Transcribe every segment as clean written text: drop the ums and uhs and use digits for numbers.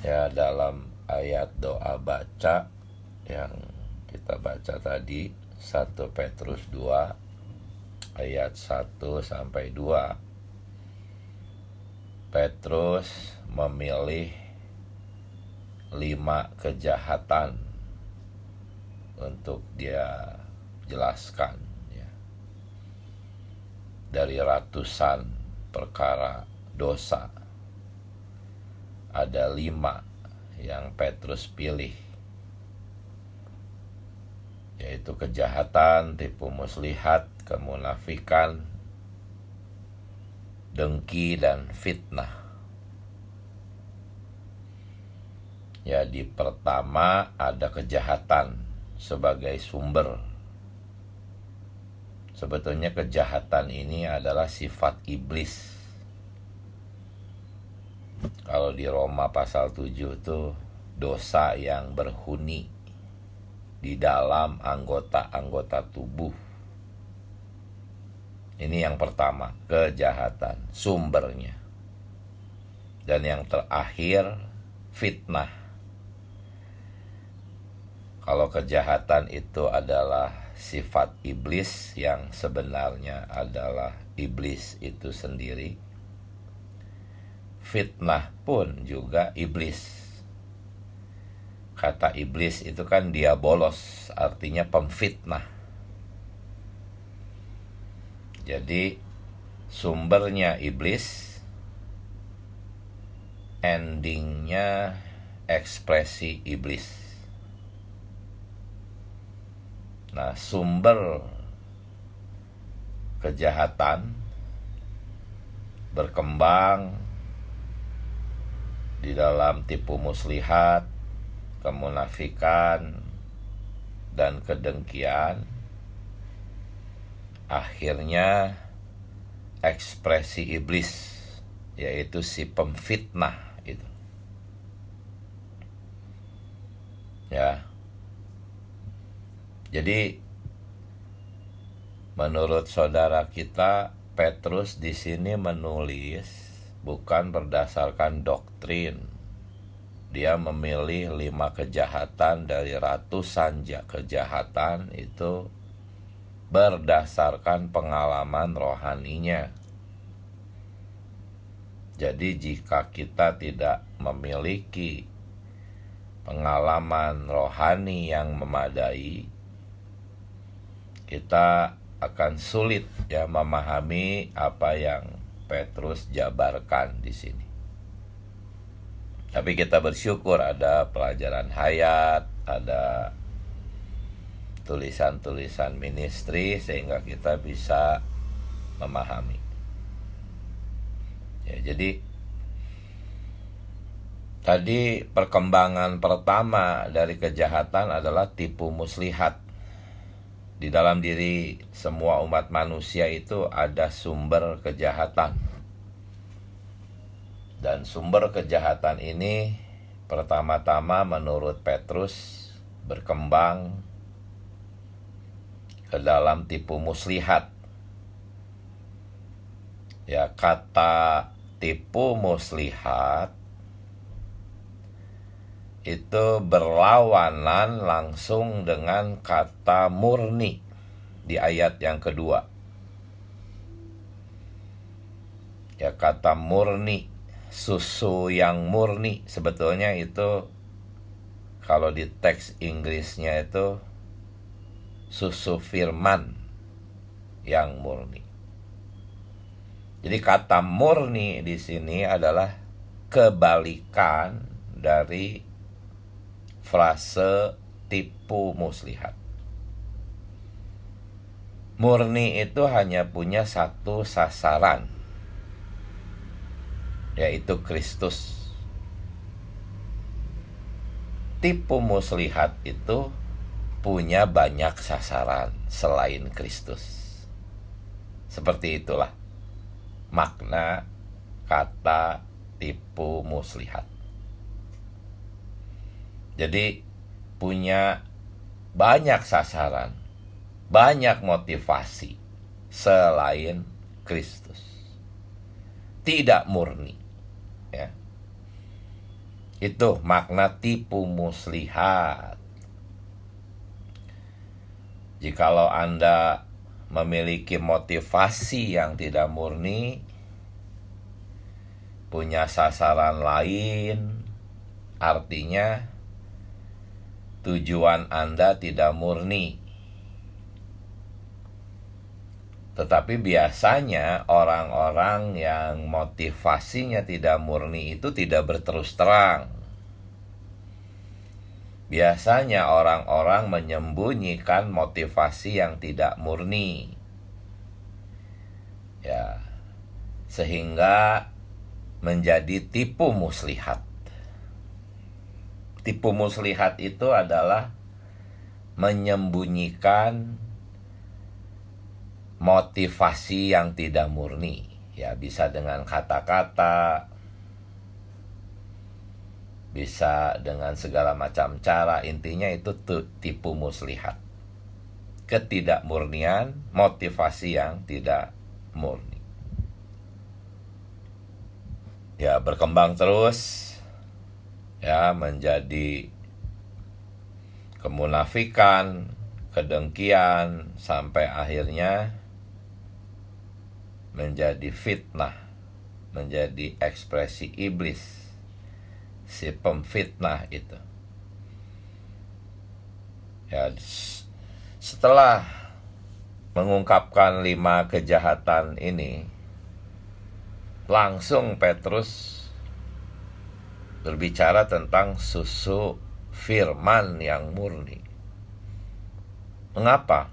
Ya, dalam ayat doa baca yang kita baca tadi, 1 Petrus 2 ayat 1-2, Petrus memilih 5 kejahatan untuk dia jelaskan, ya. Dari ratusan perkara dosa, ada 5 yang Petrus pilih, yaitu kejahatan, tipu muslihat, kemunafikan, dengki, dan fitnah. Ya, di pertama ada kejahatan sebagai sumber. Sebetulnya kejahatan ini adalah sifat iblis. Kalau di Roma pasal 7 itu dosa yang berhuni di dalam anggota-anggota tubuh. Ini yang pertama, kejahatan, sumbernya. Dan yang terakhir, fitnah. Kalau kejahatan itu adalah sifat iblis yang sebenarnya adalah iblis itu sendiri, fitnah pun juga iblis. Kata iblis itu kan diabolos, artinya pemfitnah. Jadi sumbernya iblis, endingnya ekspresi iblis. Nah, sumber kejahatan berkembang di dalam tipu muslihat, kemunafikan, dan kedengkian. Akhirnya ekspresi iblis, yaitu si pemfitnah itu. Ya. Jadi menurut saudara kita, Petrus di sini menulis bukan berdasarkan doktrin. Dia memilih 5 kejahatan dari ratusan kejahatan itu berdasarkan pengalaman rohaninya. Jadi jika kita tidak memiliki pengalaman rohani yang memadai, kita akan sulit ya memahami apa yang Petrus jabarkan di sini. Tapi kita bersyukur ada pelajaran hayat, ada tulisan-tulisan ministry sehingga kita bisa memahami. Ya, jadi tadi perkembangan pertama dari kejahatan adalah tipu muslihat. Di dalam diri semua umat manusia itu ada sumber kejahatan. Dan sumber kejahatan ini pertama-tama menurut Petrus berkembang ke dalam tipu muslihat. Ya, kata tipu muslihat itu berlawanan langsung dengan kata murni di ayat yang kedua. Ya, kata murni, susu yang murni, sebetulnya itu kalau di teks Inggrisnya itu susu firman yang murni. Jadi kata murni di sini adalah kebalikan dari frase tipu muslihat. Murni itu hanya punya satu sasaran, yaitu Kristus. Tipu muslihat itu punya banyak sasaran selain Kristus. Seperti itulah makna kata tipu muslihat. Jadi punya banyak sasaran, banyak motivasi selain Kristus. Tidak murni, ya. Itu makna tipu muslihat. Jikalau Anda memiliki motivasi yang tidak murni, punya sasaran lain, artinya tujuan Anda tidak murni. Tetapi biasanya orang-orang yang motivasinya tidak murni itu tidak berterus terang. Biasanya orang-orang menyembunyikan motivasi yang tidak murni. Ya, sehingga menjadi tipu muslihat. Tipu muslihat itu adalah menyembunyikan motivasi yang tidak murni. Ya, bisa dengan kata-kata, bisa dengan segala macam cara. Intinya itu tipu muslihat. Ketidakmurnian, motivasi yang tidak murni. Ya, berkembang terus, ya, menjadi kemunafikan, kedengkian, sampai akhirnya menjadi fitnah, menjadi ekspresi iblis, si pemfitnah itu. Ya, setelah mengungkapkan 5 kejahatan ini, langsung Petrus berbicara tentang susu firman yang murni. Mengapa?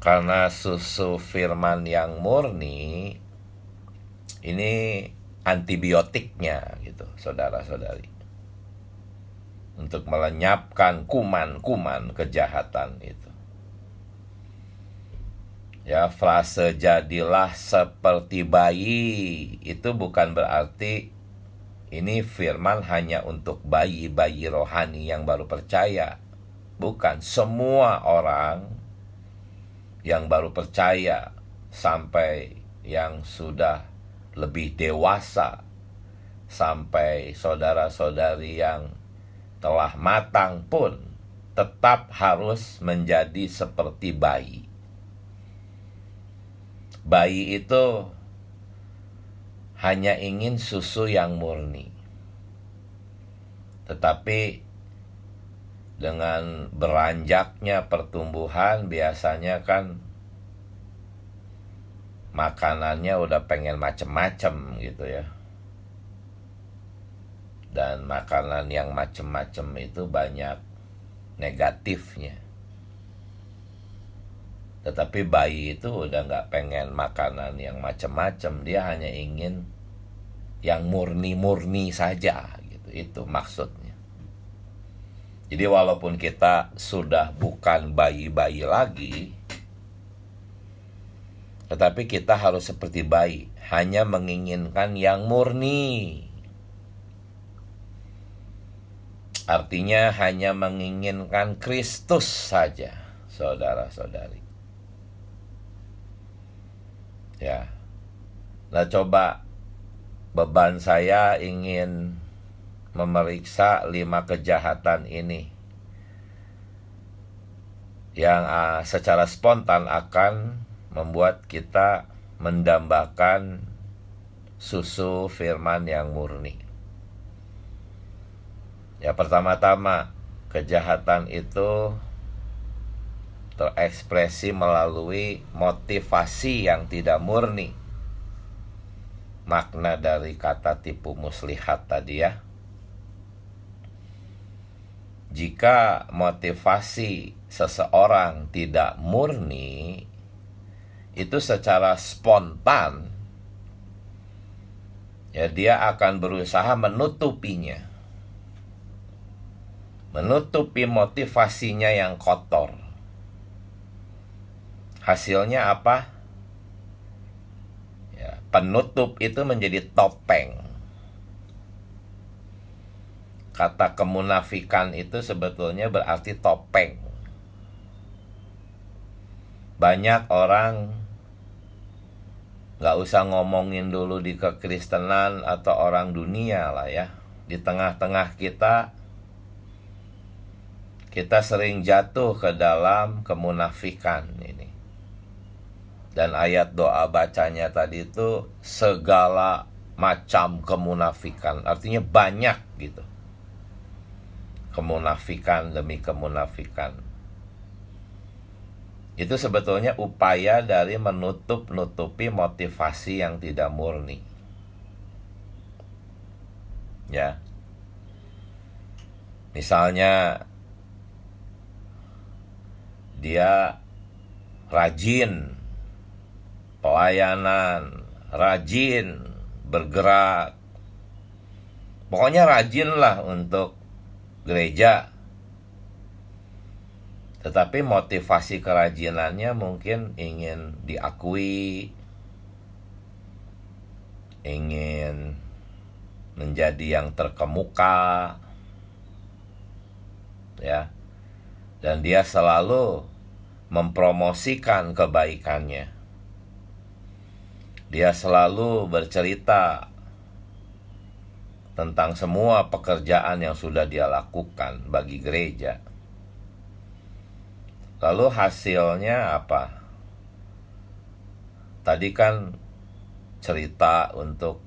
Karena susu firman yang murni ini antibiotiknya gitu, saudara-saudari, untuk melenyapkan kuman-kuman kejahatan itu. Ya, frase jadilah seperti bayi itu bukan berarti ini firman hanya untuk bayi-bayi rohani yang baru percaya. Bukan, semua orang yang baru percaya sampai yang sudah lebih dewasa, sampai saudara-saudari yang telah matang pun tetap harus menjadi seperti bayi. Bayi itu hanya ingin susu yang murni. Tetapi dengan beranjaknya pertumbuhan, biasanya kan makanannya udah pengen macem-macem gitu ya. Dan makanan yang macem-macem itu banyak negatifnya. Tetapi bayi itu udah gak pengen makanan yang macem-macem, dia hanya ingin yang murni-murni saja gitu. Itu maksudnya. Jadi walaupun kita sudah bukan bayi-bayi lagi, tetapi kita harus seperti bayi, hanya menginginkan yang murni. Artinya hanya menginginkan Kristus saja, saudara-saudari. Ya. Nah, coba beban saya ingin memeriksa 5 kejahatan ini yang secara spontan akan membuat kita mendambakan susu firman yang murni. Ya, pertama-tama, kejahatan itu terekspresi melalui motivasi yang tidak murni. Makna dari kata tipu muslihat tadi ya. Jika motivasi seseorang tidak murni, itu secara spontan ya dia akan berusaha menutupinya, menutupi motivasinya yang kotor. Hasilnya apa? Ya, penutup itu menjadi topeng. Kata kemunafikan itu sebetulnya berarti topeng. Banyak orang Nggak usah ngomongin dulu di kekristenan atau orang dunia lah ya. Di tengah-tengah kita sering jatuh ke dalam kemunafikan ini. Dan ayat doa bacanya tadi itu segala macam kemunafikan, artinya banyak gitu. Kemunafikan demi kemunafikan. Itu sebetulnya upaya dari menutup-nutupi motivasi yang tidak murni. Ya. Misalnya dia rajin pelayanan, rajin bergerak, pokoknya rajin lah untuk gereja. Tetapi motivasi kerajinannya mungkin ingin diakui, ingin menjadi yang terkemuka, ya. Dan dia selalu mempromosikan kebaikannya. Dia selalu bercerita tentang semua pekerjaan yang sudah dia lakukan bagi gereja. Lalu hasilnya apa? Tadi kan cerita untuk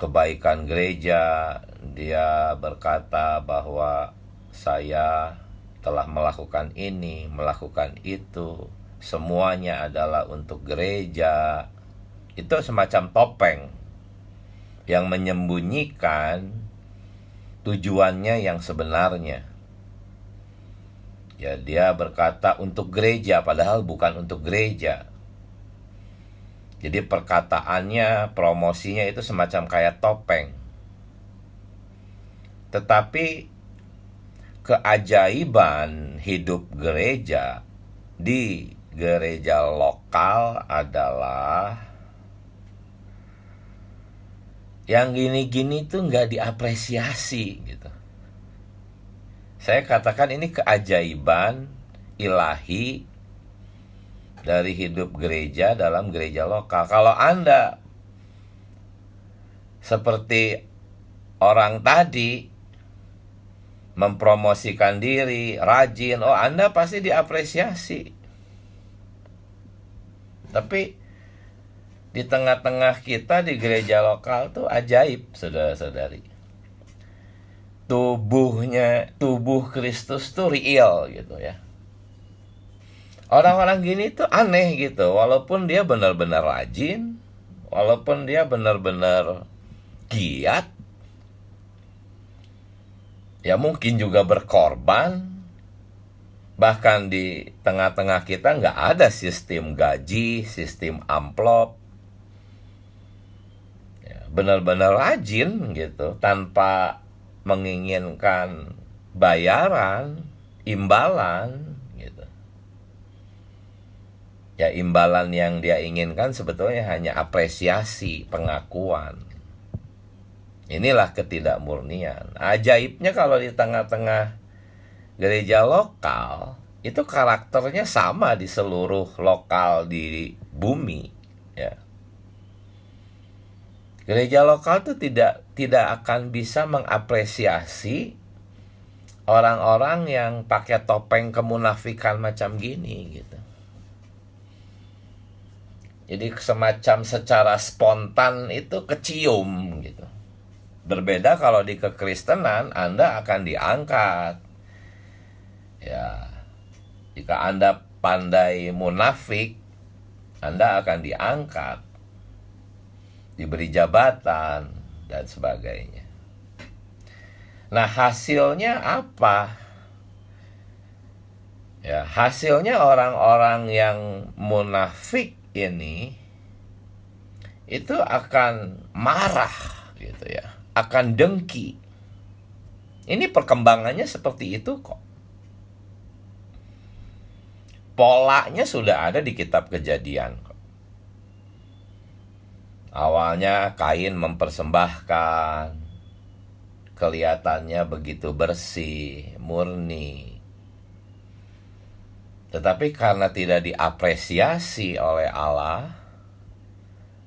kebaikan gereja. Dia berkata bahwa saya telah melakukan ini, melakukan itu, semuanya adalah untuk gereja. Itu semacam topeng yang menyembunyikan tujuannya yang sebenarnya. Ya, dia berkata untuk gereja, padahal bukan untuk gereja. Jadi perkataannya, promosinya itu semacam kayak topeng. Tetapi keajaiban hidup gereja di gereja lokal adalah yang gini-gini tuh nggak diapresiasi gitu. Saya katakan ini keajaiban ilahi dari hidup gereja dalam gereja lokal. Kalau Anda seperti orang tadi mempromosikan diri, rajin, Anda pasti diapresiasi. Tapi di tengah-tengah kita di gereja lokal tuh ajaib, saudara-saudari. Tubuh Kristus tuh real gitu ya. Orang-orang gini tuh aneh gitu, walaupun dia benar-benar rajin, walaupun dia benar-benar giat, ya mungkin juga berkorban. Bahkan di tengah-tengah kita nggak ada sistem gaji, sistem amplop. Ya, benar-benar rajin gitu, tanpa menginginkan bayaran, imbalan gitu. Ya imbalan yang dia inginkan sebetulnya hanya apresiasi, pengakuan. Inilah ketidakmurnian. Ajaibnya kalau di tengah-tengah gereja lokal itu karakternya sama di seluruh lokal di bumi, ya. Gereja lokal tuh tidak akan bisa mengapresiasi orang-orang yang pakai topeng kemunafikan macam gini gitu. Jadi semacam secara spontan itu kecium gitu. Berbeda kalau di kekristenan Anda akan diangkat. Ya, jika Anda pandai munafik, Anda akan diangkat, diberi jabatan, dan sebagainya. Nah, hasilnya apa? Ya, hasilnya orang-orang yang munafik ini itu akan marah gitu ya, akan dengki. Ini perkembangannya seperti itu kok. Polanya sudah ada di kitab Kejadian. Awalnya Kain mempersembahkan, kelihatannya begitu bersih, murni. Tetapi karena tidak diapresiasi oleh Allah,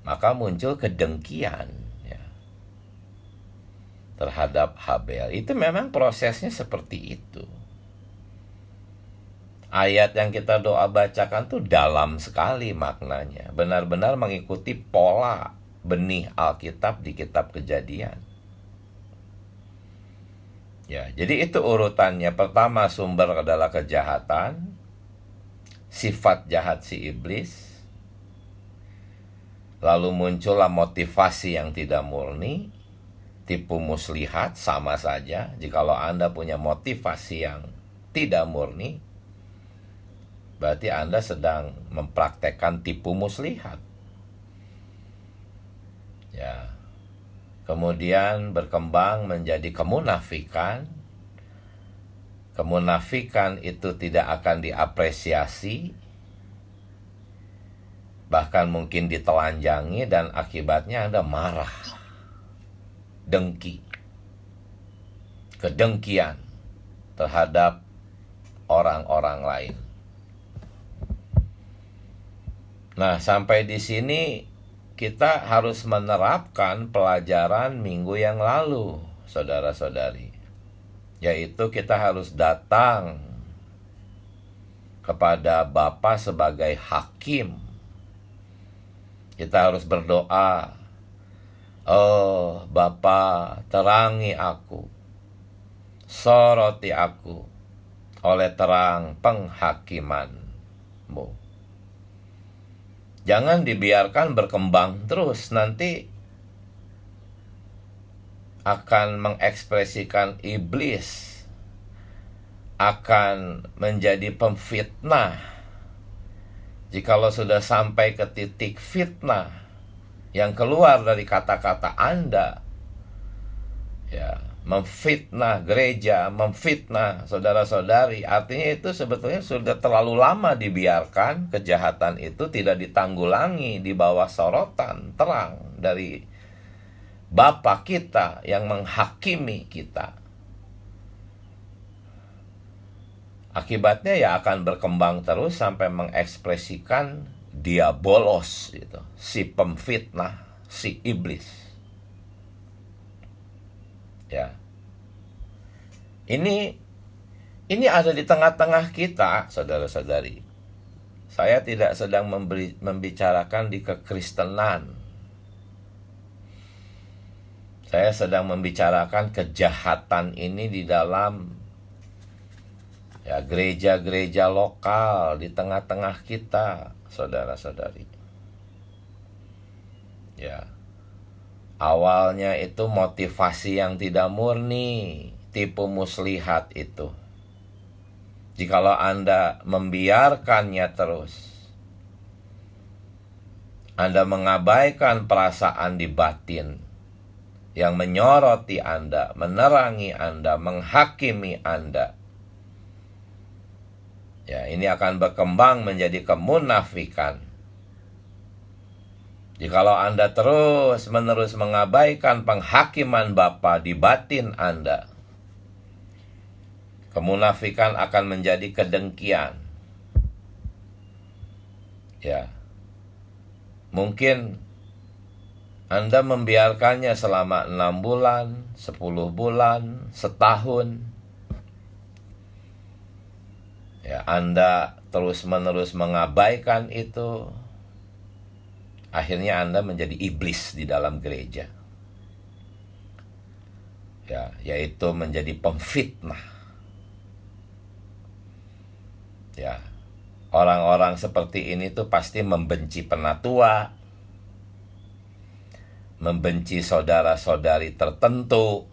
maka muncul kedengkian ya, terhadap Habel. Itu memang prosesnya seperti itu. Ayat yang kita doa bacakan tuh dalam sekali maknanya, benar-benar mengikuti pola benih Alkitab di kitab Kejadian. Ya, jadi itu urutannya. Pertama, sumber adalah kejahatan, sifat jahat si iblis. Lalu muncullah motivasi yang tidak murni, tipu muslihat, sama saja. Jikalau Anda punya motivasi yang tidak murni, berarti Anda sedang mempraktekkan tipu muslihat. Ya. Kemudian berkembang menjadi kemunafikan. Kemunafikan itu tidak akan diapresiasi, bahkan mungkin ditelanjangi, dan akibatnya Anda marah, dengki, kedengkian terhadap orang-orang lain. Nah, sampai di sini kita harus menerapkan pelajaran minggu yang lalu, saudara-saudari. Yaitu kita harus datang kepada Bapa sebagai hakim. Kita harus berdoa, "Oh Bapa, terangi aku, soroti aku oleh terang penghakiman-Mu." Jangan dibiarkan berkembang terus, nanti akan mengekspresikan iblis, akan menjadi pemfitnah. Jikalau sudah sampai ke titik fitnah yang keluar dari kata-kata Anda, ya, memfitnah gereja, memfitnah saudara-saudari, artinya itu sebetulnya sudah terlalu lama dibiarkan. Kejahatan itu tidak ditanggulangi di bawah sorotan terang dari Bapa kita yang menghakimi kita. Akibatnya ya akan berkembang terus sampai mengekspresikan diabolos gitu, si pemfitnah, si iblis. Ya. Ini ada di tengah-tengah kita, saudara-saudari. Saya tidak sedang membicarakan di kekristenan. Saya sedang membicarakan kejahatan ini di dalam ya gereja-gereja lokal di tengah-tengah kita, saudara-saudari. Ya. Awalnya itu motivasi yang tidak murni, tipu muslihat itu. Jikalau Anda membiarkannya terus, Anda mengabaikan perasaan di batin yang menyoroti Anda, menerangi Anda, menghakimi Anda. Ya, ini akan berkembang menjadi kemunafikan. Jikalau Anda terus-menerus mengabaikan penghakiman Bapa di batin Anda, kemunafikan akan menjadi kedengkian. Ya. Mungkin Anda membiarkannya selama 6 bulan, 10 bulan, setahun. Ya, Anda terus-menerus mengabaikan itu. Akhirnya Anda menjadi iblis di dalam gereja. Ya, yaitu menjadi pemfitnah. Ya. Orang-orang seperti ini tuh pasti membenci penatua, membenci saudara-saudari tertentu.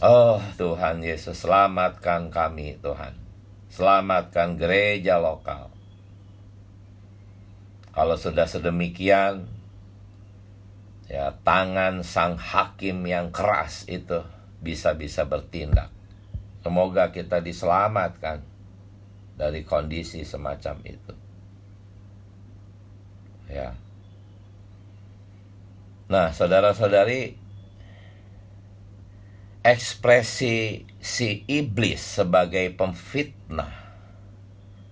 Oh Tuhan Yesus, selamatkan kami Tuhan. Selamatkan gereja lokal. Kalau sudah sedemikian, ya tangan sang hakim yang keras itu bisa-bisa bertindak. Semoga kita diselamatkan dari kondisi semacam itu. Ya. Nah, saudara-saudari, ekspresi si iblis sebagai pemfitnah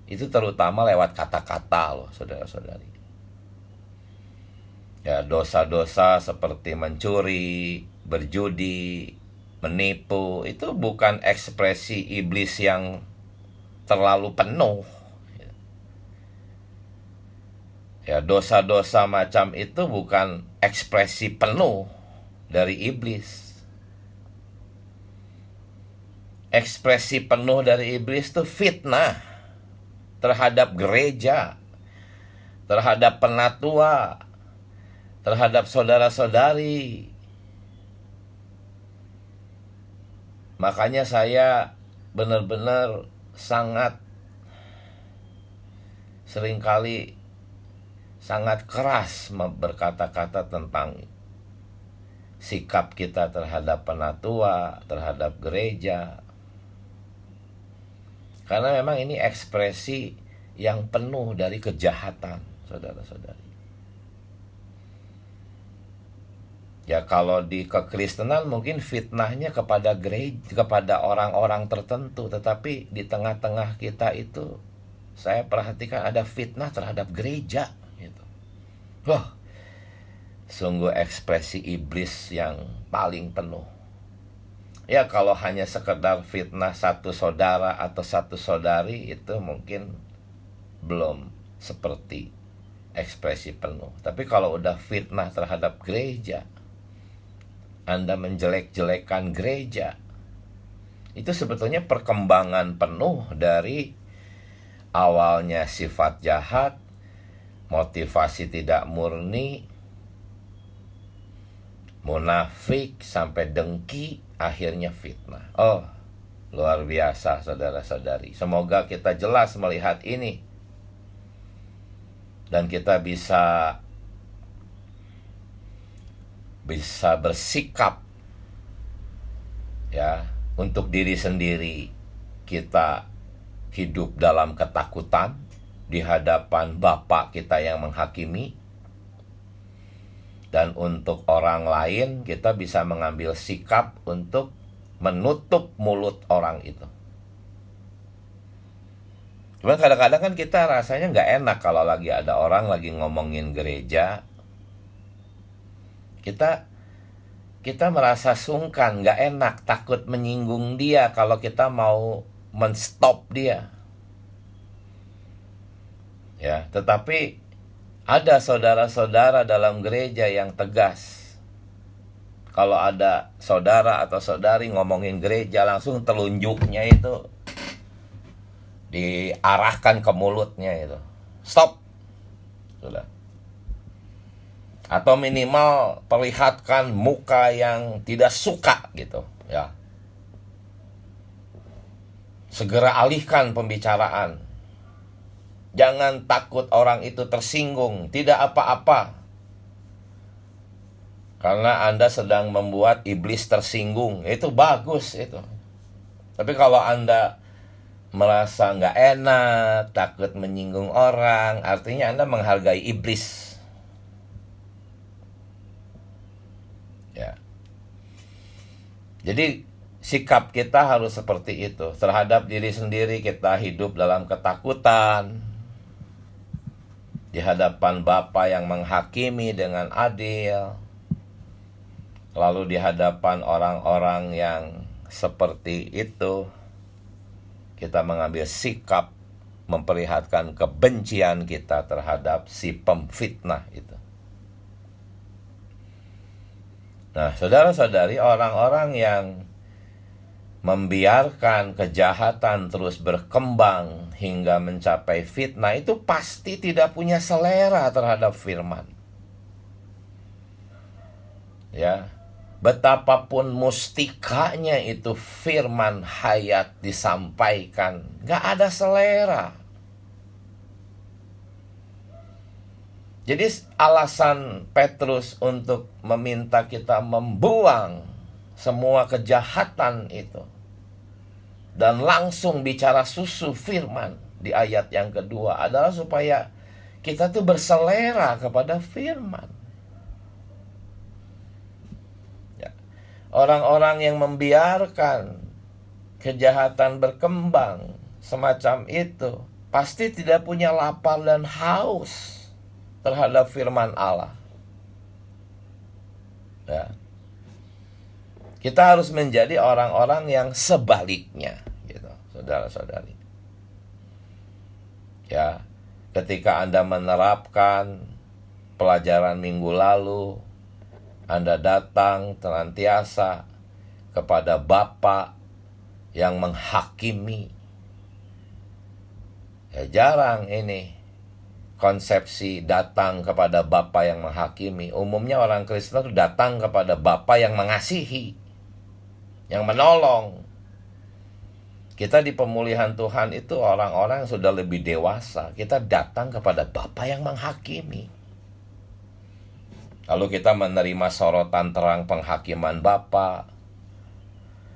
itu terutama lewat kata-kata loh, saudara-saudari. Ya, dosa-dosa seperti mencuri, berjudi, menipu itu bukan ekspresi iblis yang terlalu penuh. Ya, dosa-dosa macam itu bukan ekspresi penuh dari iblis. Ekspresi penuh dari iblis itu fitnah terhadap gereja, terhadap penatua, terhadap saudara-saudari. Makanya saya benar-benar sangat seringkali sangat keras berkata-kata tentang sikap kita terhadap penatua, terhadap gereja. Karena memang ini ekspresi yang penuh dari kejahatan, saudara-saudari. Ya, kalau di kekristenan mungkin fitnahnya kepada gereja, kepada orang-orang tertentu, tetapi di tengah-tengah kita itu saya perhatikan ada fitnah terhadap gereja gitu. Wah, sungguh ekspresi iblis yang paling penuh. Ya, kalau hanya sekedar fitnah satu saudara atau satu saudari itu mungkin belum seperti ekspresi penuh. Tapi kalau udah fitnah terhadap gereja, Anda menjelek-jelekan gereja, itu sebetulnya perkembangan penuh dari awalnya sifat jahat, motivasi tidak murni, munafik, sampai dengki, akhirnya fitnah. Oh, luar biasa saudara-saudari. Semoga kita jelas melihat ini dan kita bisa bersikap ya untuk diri sendiri. Kita hidup dalam ketakutan di hadapan Bapa kita yang menghakimi, dan untuk orang lain kita bisa mengambil sikap untuk menutup mulut orang itu. Cuma kadang-kadang kan kita rasanya nggak enak kalau lagi ada orang lagi ngomongin gereja. Kita merasa sungkan, nggak enak, takut menyinggung dia kalau kita mau menstop dia. Ya, tetapi ada saudara-saudara dalam gereja yang tegas. Kalau ada saudara atau saudari ngomongin gereja, langsung telunjuknya itu diarahkan ke mulutnya itu. Stop. Sudah. Atau minimal perlihatkan muka yang tidak suka gitu, ya. Segera alihkan pembicaraan. Jangan takut orang itu tersinggung, tidak apa-apa. Karena Anda sedang membuat iblis tersinggung, itu bagus itu. Tapi kalau Anda merasa nggak enak, takut menyinggung orang, artinya Anda menghargai iblis. Ya. Jadi sikap kita harus seperti itu. Terhadap diri sendiri kita hidup dalam ketakutan di hadapan Bapa yang menghakimi dengan adil. Lalu di hadapan orang-orang yang seperti itu, kita mengambil sikap memperlihatkan kebencian kita terhadap si pemfitnah itu. Nah, saudara-saudari, orang-orang yang membiarkan kejahatan terus berkembang hingga mencapai fitnah itu pasti tidak punya selera terhadap firman. Ya, betapapun mustikanya itu firman hayat disampaikan, gak ada selera. Jadi alasan Petrus untuk meminta kita membuang semua kejahatan itu dan langsung bicara susu firman di ayat yang kedua adalah supaya kita tuh berselera kepada firman. Ya. Orang-orang yang membiarkan kejahatan berkembang semacam itu pasti tidak punya lapar dan haus terhadap firman Allah. Ya. Kita harus menjadi orang-orang yang sebaliknya, gitu, saudara-saudari. Ya, ketika Anda menerapkan pelajaran minggu lalu, Anda datang senantiasa kepada Bapa yang menghakimi. Ya, jarang ini konsepsi datang kepada Bapa yang menghakimi. Umumnya orang Kristen itu datang kepada Bapa yang mengasihi, yang menolong. Kita di pemulihan Tuhan itu orang-orang yang sudah lebih dewasa. Kita datang kepada Bapa yang menghakimi. Lalu kita menerima sorotan terang penghakiman Bapa.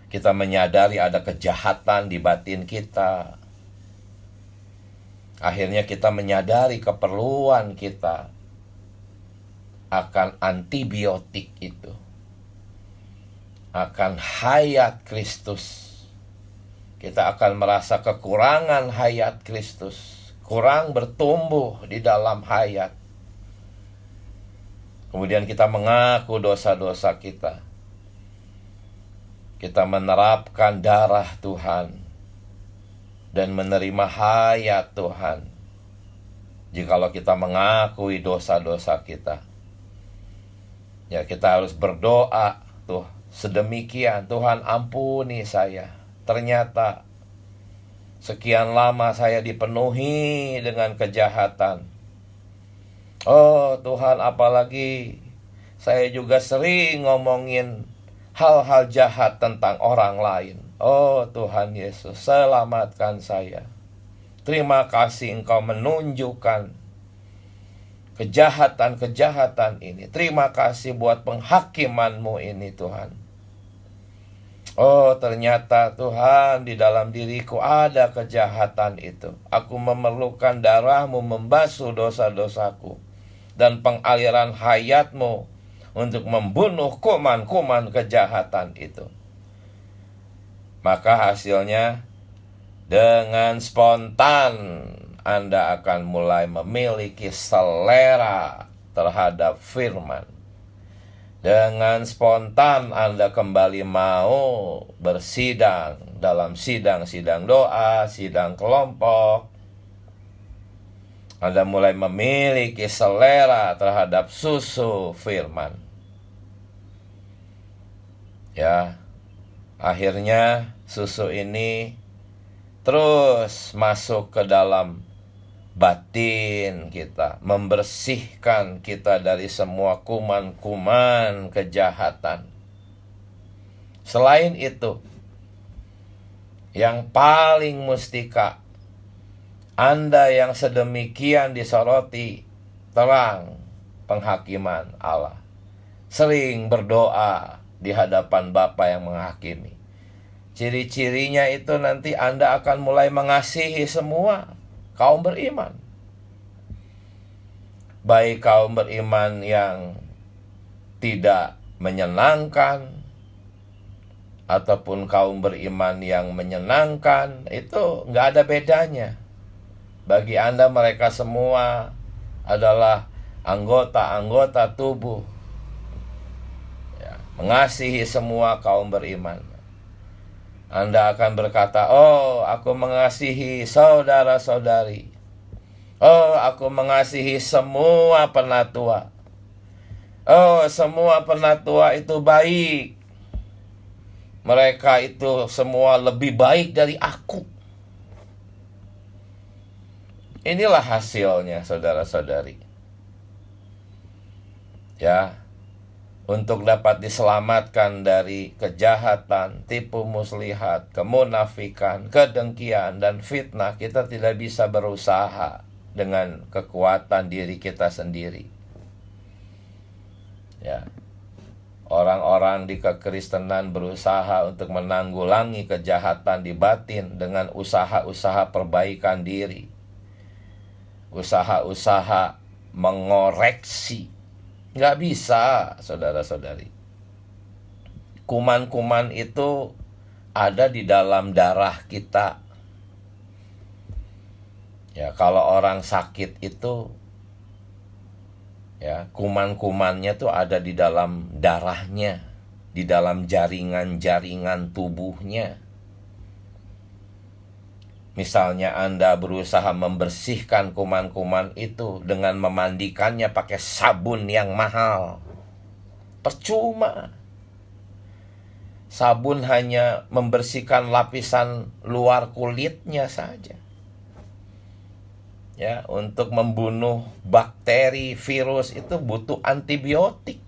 Kita menyadari ada kejahatan di batin kita. Akhirnya kita menyadari keperluan kita akan antibiotik itu, akan hayat Kristus. Kita akan merasa kekurangan hayat Kristus, kurang bertumbuh di dalam hayat. Kemudian kita mengaku dosa-dosa kita. Kita menerapkan darah Tuhan dan menerima hayat Tuhan. Jikalau kita mengakui dosa-dosa kita, ya kita harus berdoa tuh sedemikian, Tuhan ampuni saya. Ternyata sekian lama saya dipenuhi dengan kejahatan. Oh Tuhan, apalagi saya juga sering ngomongin hal-hal jahat tentang orang lain. Oh Tuhan Yesus, selamatkan saya. Terima kasih Engkau menunjukkan kejahatan-kejahatan ini. Terima kasih buat penghakiman-Mu ini Tuhan. Oh ternyata Tuhan, di dalam diriku ada kejahatan itu. Aku memerlukan darah-Mu membasuh dosa-dosaku dan pengaliran hayat-Mu untuk membunuh kuman-kuman kejahatan itu. Maka hasilnya dengan spontan Anda akan mulai memiliki selera terhadap firman. Dengan spontan Anda kembali mau bersidang dalam sidang-sidang doa, sidang kelompok. Anda mulai memiliki selera terhadap susu firman. Ya, akhirnya susu ini terus masuk ke dalam batin kita, membersihkan kita dari semua kuman-kuman kejahatan. Selain itu, yang paling mustika, Anda yang sedemikian disoroti terang penghakiman Allah, sering berdoa di hadapan Bapa yang menghakimi. Ciri-cirinya itu nanti Anda akan mulai mengasihi semua kaum beriman. Baik kaum beriman yang tidak menyenangkan ataupun kaum beriman yang menyenangkan, itu nggak ada bedanya. Bagi Anda mereka semua adalah anggota-anggota tubuh. Ya, mengasihi semua kaum beriman. Anda akan berkata, oh aku mengasihi saudara-saudari. Oh aku mengasihi semua penatua. Oh semua penatua itu baik. Mereka itu semua lebih baik dari aku. Inilah hasilnya saudara-saudari. Ya, untuk dapat diselamatkan dari kejahatan, tipu muslihat, kemunafikan, kedengkian, dan fitnah, kita tidak bisa berusaha dengan kekuatan diri kita sendiri. Ya, orang-orang di kekristenan berusaha untuk menanggulangi kejahatan di batin dengan usaha-usaha perbaikan diri, usaha-usaha mengoreksi. Nggak bisa, saudara-saudari. Kuman-kuman itu ada di dalam darah kita. Ya, kalau orang sakit itu Ya, kuman-kumannya tuh ada di dalam darahnya, di dalam jaringan-jaringan tubuhnya. Misalnya Anda berusaha membersihkan kuman-kuman itu dengan memandikannya pakai sabun yang mahal. Percuma. Sabun hanya membersihkan lapisan luar kulitnya saja. Ya, untuk membunuh bakteri, virus itu butuh antibiotik.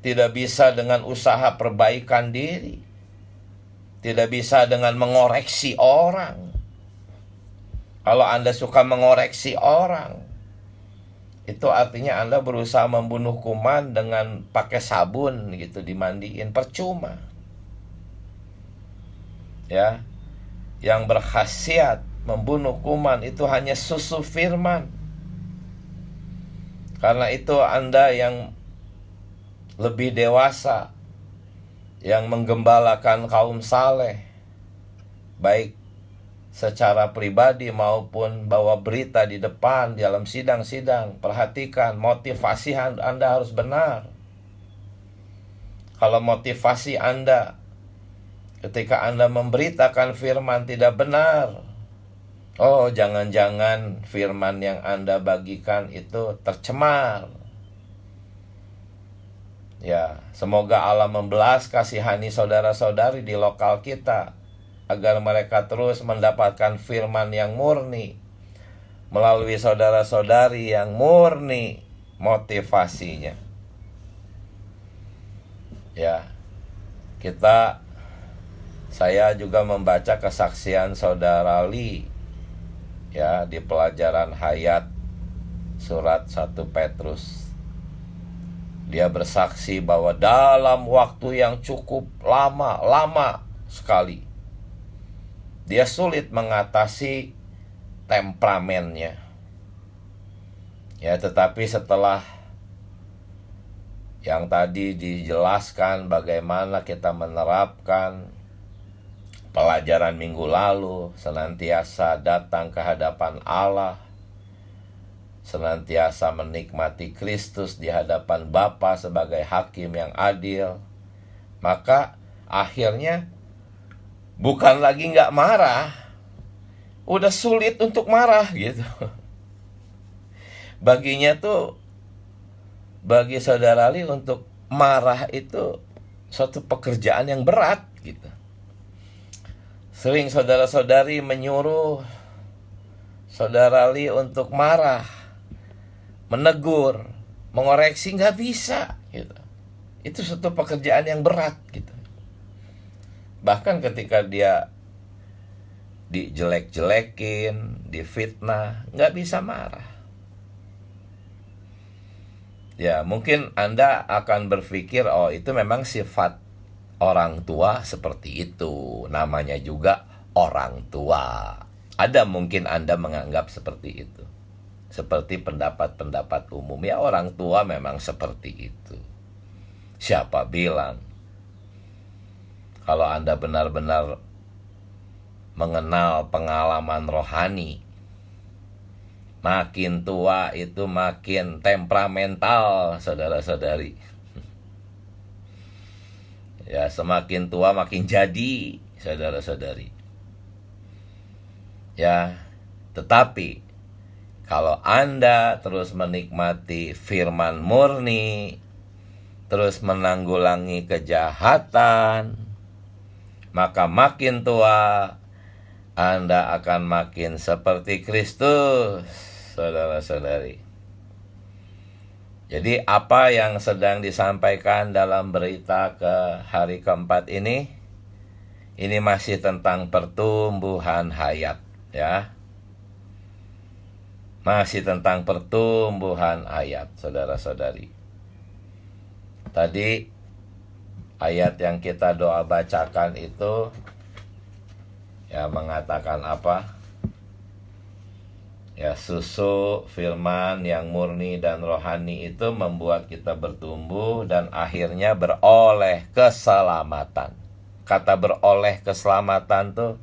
Tidak bisa dengan usaha perbaikan diri. Tidak bisa dengan mengoreksi orang. Kalau Anda suka mengoreksi orang, itu artinya Anda berusaha membunuh kuman dengan pakai sabun gitu, dimandiin, percuma. Ya, yang berkhasiat membunuh kuman itu hanya susu firman. Karena itu Anda yang lebih dewasa, yang menggembalakan kaum saleh, baik secara pribadi maupun bawa berita di depan di dalam sidang-sidang, perhatikan motivasi Anda harus benar. Kalau motivasi Anda ketika Anda memberitakan firman tidak benar, oh, jangan-jangan firman yang Anda bagikan itu tercemar. Ya, semoga Allah membelas kasihani saudara-saudari di lokal kita, agar mereka terus mendapatkan firman yang murni, melalui saudara-saudari yang murni motivasinya. Ya, saya juga membaca kesaksian saudara Lee, ya, di pelajaran hayat surat 1 Petrus. Dia bersaksi bahwa dalam waktu yang cukup lama sekali, dia sulit mengatasi temperamennya. Ya, tetapi setelah yang tadi dijelaskan bagaimana kita menerapkan pelajaran minggu lalu, senantiasa datang ke hadapan Allah, senantiasa menikmati Kristus di hadapan Bapa sebagai hakim yang adil, maka akhirnya bukan lagi nggak marah, udah sulit untuk marah gitu. Bagi saudara Ali, untuk marah itu suatu pekerjaan yang berat gitu. Sering saudara-saudari menyuruh saudara Ali untuk marah, menegur, mengoreksi, nggak bisa gitu. Itu suatu pekerjaan yang berat gitu. Bahkan ketika dia dijelek-jelekin, difitnah, nggak bisa marah. Ya, mungkin Anda akan berpikir, oh, itu memang sifat orang tua seperti itu, namanya juga orang tua. Ada mungkin Anda menganggap seperti itu, seperti pendapat-pendapat umum. Ya, orang tua memang seperti itu. Siapa bilang kalau Anda benar-benar mengenal pengalaman rohani, makin tua itu makin temperamental, saudara-saudari. Ya, semakin tua makin jadi, saudara-saudari. Ya, tetapi kalau Anda terus menikmati firman murni, terus menanggulangi kejahatan, maka makin tua Anda akan makin seperti Kristus, saudara-saudari. Jadi apa yang sedang disampaikan dalam berita ke hari keempat ini masih tentang pertumbuhan hayat, ya. Masih tentang pertumbuhan hayat, saudara-saudari. Tadi ayat yang kita doa bacakan itu ya mengatakan apa? Ya, susu firman yang murni dan rohani itu membuat kita bertumbuh dan akhirnya beroleh keselamatan. Kata beroleh keselamatan tuh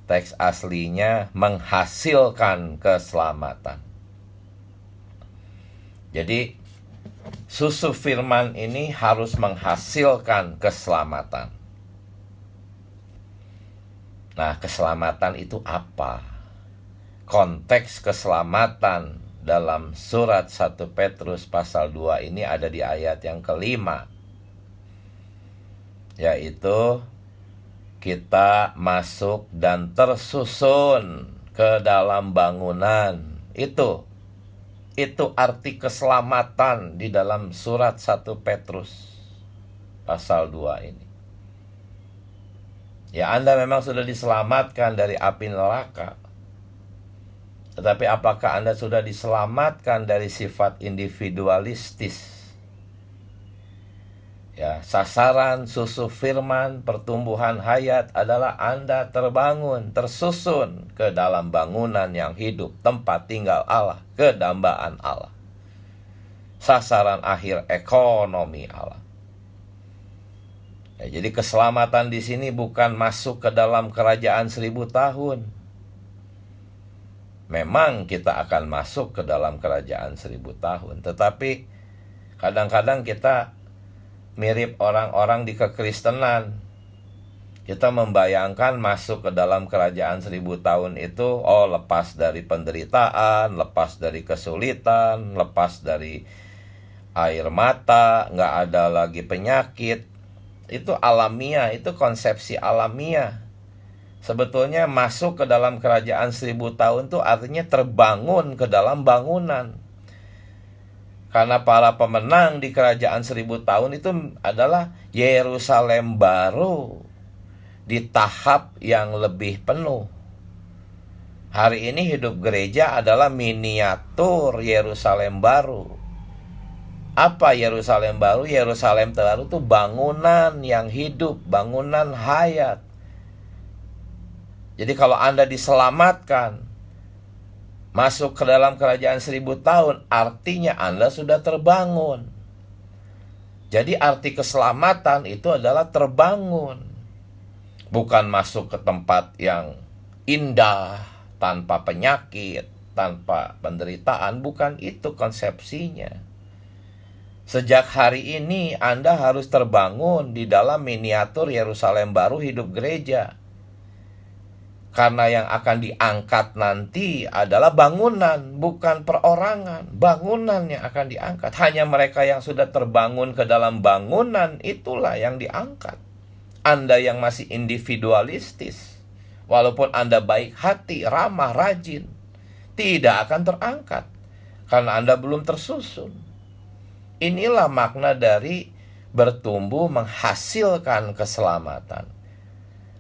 teks aslinya menghasilkan keselamatan. Jadi susu firman ini harus menghasilkan keselamatan. Nah, keselamatan itu apa? Konteks keselamatan dalam surat 1 Petrus pasal 2 ini ada di ayat yang kelima, yaitu kita masuk dan tersusun ke dalam bangunan. Itu arti keselamatan di dalam surat 1 Petrus pasal 2 ini. Ya, Anda memang sudah diselamatkan dari api neraka. Tetapi apakah Anda sudah diselamatkan dari sifat individualistis? Ya, sasaran susu firman pertumbuhan hayat adalah Anda terbangun, tersusun ke dalam bangunan yang hidup, tempat tinggal Allah, kedambaan Allah. Sasaran akhir ekonomi Allah. Ya, jadi keselamatan di sini bukan masuk ke dalam kerajaan 1000 tahun. Memang kita akan masuk ke dalam kerajaan 1000 tahun. Tetapi kadang-kadang kita mirip orang-orang di kekristenan. Kita membayangkan masuk ke dalam kerajaan 1000 tahun itu, lepas dari penderitaan, lepas dari kesulitan, lepas dari air mata, nggak ada lagi penyakit. Itu alamiah, itu konsepsi alamiah. Sebetulnya masuk ke dalam kerajaan 1000 tahun itu artinya terbangun ke dalam bangunan. Karena para pemenang di kerajaan 1000 tahun itu adalah Yerusalem baru di tahap yang lebih penuh. Hari ini hidup gereja adalah miniatur Yerusalem baru. Apa Yerusalem baru? Yerusalem baru itu bangunan yang hidup, bangunan hayat. Jadi kalau Anda diselamatkan, masuk ke dalam kerajaan 1000 tahun, artinya Anda sudah terbangun. Jadi arti keselamatan itu adalah terbangun. Bukan masuk ke tempat yang indah, tanpa penyakit, tanpa penderitaan. Bukan itu konsepsinya. Sejak hari ini Anda harus terbangun di dalam miniatur Yerusalem baru hidup gereja. Karena yang akan diangkat nanti adalah bangunan, bukan perorangan. Bangunan yang akan diangkat. Hanya mereka yang sudah terbangun ke dalam bangunan itulah yang diangkat. Anda yang masih individualistis, walaupun Anda baik hati, ramah, rajin, tidak akan terangkat. Karena Anda belum tersusun. Inilah makna dari bertumbuh menghasilkan keselamatan.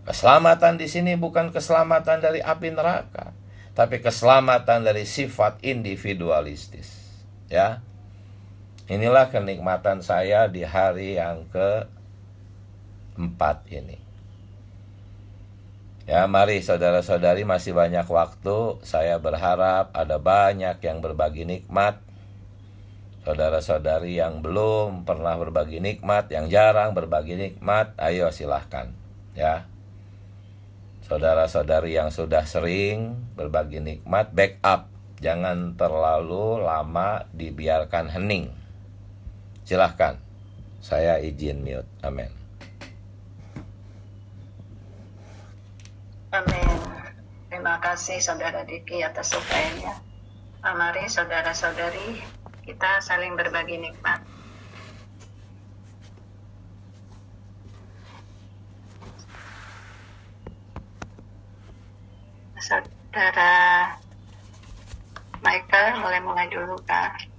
Keselamatan di sini bukan keselamatan dari api neraka, tapi keselamatan dari sifat individualistis. Ya, inilah kenikmatan saya di hari yang ke-4 ini. Ya, mari saudara-saudari, masih banyak waktu. Saya berharap ada banyak yang berbagi nikmat. Saudara-saudari yang belum pernah berbagi nikmat, yang jarang berbagi nikmat, ayo silahkan. Ya, saudara-saudari yang sudah sering berbagi nikmat, backup. Jangan terlalu lama dibiarkan hening. Silahkan. Saya izin mute. Amin. Amin. Terima kasih Saudara Diki atas upayanya. Mari saudara-saudari, kita saling berbagi nikmat. Saudara Michael, mulai dulu Kak.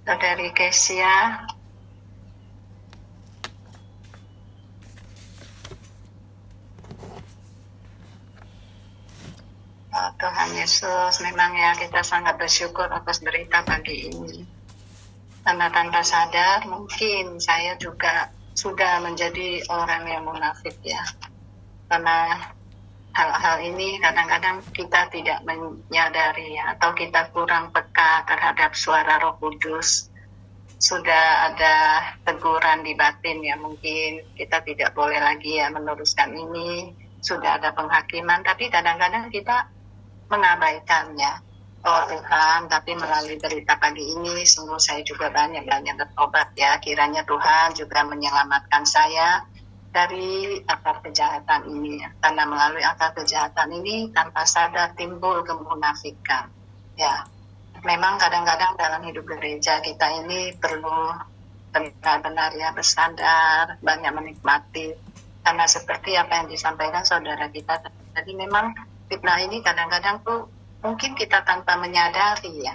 Saudari Kesia. Tuhan Yesus, memang ya kita sangat bersyukur atas berita pagi ini. Karena tanpa sadar mungkin saya juga sudah menjadi orang yang munafik ya. Karena hal-hal ini kadang-kadang kita tidak menyadari ya, atau kita kurang peka terhadap suara Roh Kudus. Sudah ada teguran di batin ya, mungkin kita tidak boleh lagi ya meneruskan ini. Sudah ada penghakiman, tapi kadang-kadang kita mengabaikannya. Oh Tuhan, tapi melalui berita pagi ini sungguh saya juga banyak-banyak bertobat ya. Kiranya Tuhan juga menyelamatkan saya dari akar kejahatan ini. Karena melalui akar kejahatan ini tanpa sadar timbul kemunafikan. Ya, memang kadang-kadang dalam hidup gereja kita ini perlu benar-benar ya bersandar, banyak menikmati. Karena seperti apa yang disampaikan saudara kita tadi, memang fitnah ini kadang-kadang tuh mungkin kita tanpa menyadari ya,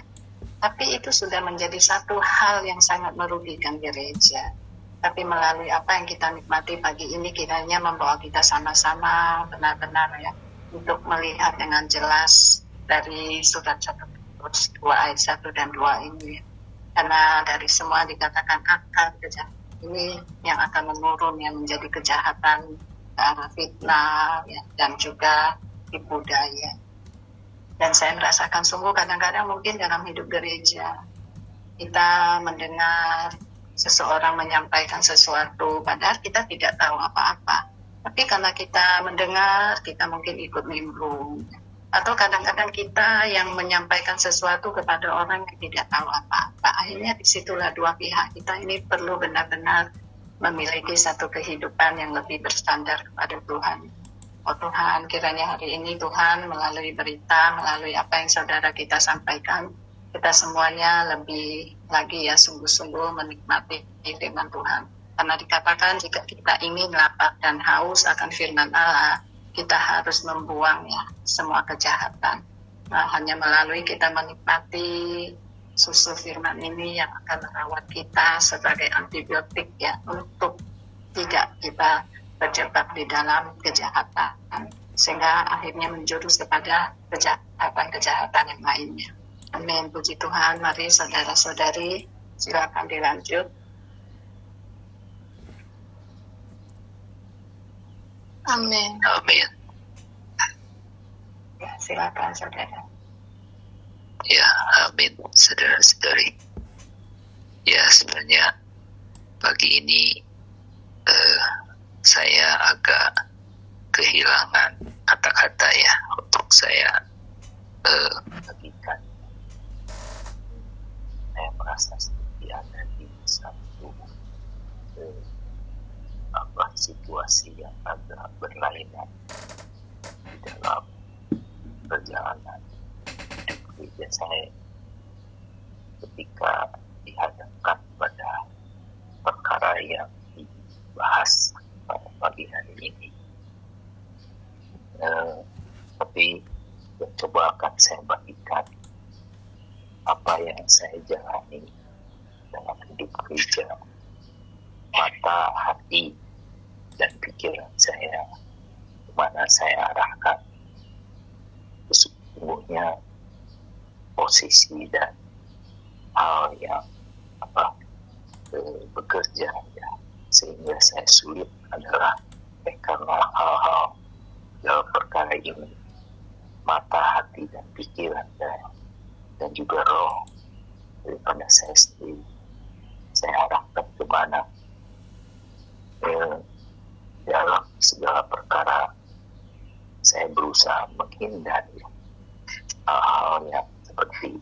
tapi itu sudah menjadi satu hal yang sangat merugikan gereja. Tapi melalui apa yang kita nikmati pagi ini, kiranya membawa kita sama-sama benar-benar ya untuk melihat dengan jelas dari surat 1 Petrus 2 ayat 1 dan 2 ini. Karena dari semua dikatakan akar kejahatan ini yang akan menurun, yang menjadi kejahatan ke arah fitnah ya, dan juga tipu daya. Dan saya merasakan sungguh kadang-kadang mungkin dalam hidup gereja kita mendengar seseorang menyampaikan sesuatu padahal kita tidak tahu apa-apa. Tapi karena kita mendengar, kita mungkin ikut nimbrung. Atau kadang-kadang kita yang menyampaikan sesuatu kepada orang yang tidak tahu apa-apa. Akhirnya disitulah dua pihak kita ini perlu benar-benar memiliki satu kehidupan yang lebih berstandar kepada Tuhan. Oh Tuhan, kiranya hari ini Tuhan melalui berita, melalui apa yang saudara kita sampaikan, kita semuanya lebih lagi ya sungguh-sungguh menikmati firman Tuhan. Karena dikatakan jika kita ingin lapar dan haus akan firman Allah, kita harus membuang ya semua kejahatan. Nah, hanya melalui kita menikmati susu firman ini yang akan merawat kita sebagai antibiotik ya untuk tidak kita terjebak di dalam kejahatan sehingga akhirnya menjurus kepada kejahatan yang lainnya. Amin. Puji Tuhan. Mari saudara-saudari silakan dilanjut. Amin. Amin. Ya, silakan saudara. Ya, amin, saudara-saudari. Ya, sebenarnya pagi ini saya agak kehilangan kata-kata ya untuk saya bagikan. Saya merasa seperti ada di satu situasi yang agak berlainan di dalam perjalanan hidup gereja saya ketika dihadapkan pada perkara yang dibahas pada pagi hari ini. Tapi coba akan saya bagikan apa yang saya jalani dalam hidup gereja, mata, hati, dan pikiran saya, kemana saya arahkan. Sesungguhnya posisi dan hal yang bekerja ya, sehingga saya sulit adalah karena hal-hal dalam perkara ini, mata, hati, dan pikiran dan juga roh daripada saya sendiri. Saya arahkan kemana dalam segala perkara. Saya berusaha menghindari hal-hal yang seperti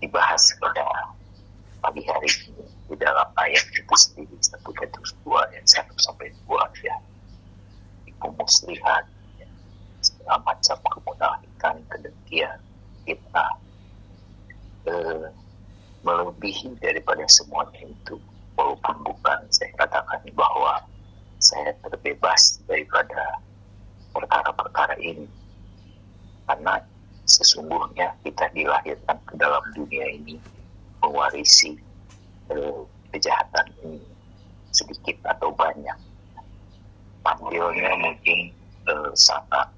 dibahas pada pagi hari ini di dalam ayat itu sendiri, 1 Petrus 2 ayat 1 sampai 2 ya. Pemuslihan, ya, segala macam kemunafikan, kedengkian, fitnah, melebihi daripada semuanya itu. Walaupun bukan saya katakan bahwa saya terbebas daripada perkara-perkara ini, karena sesungguhnya kita dilahirkan ke dalam dunia ini mewarisi kejahatan ini sedikit atau banyak. Tampilnya mungkin sangat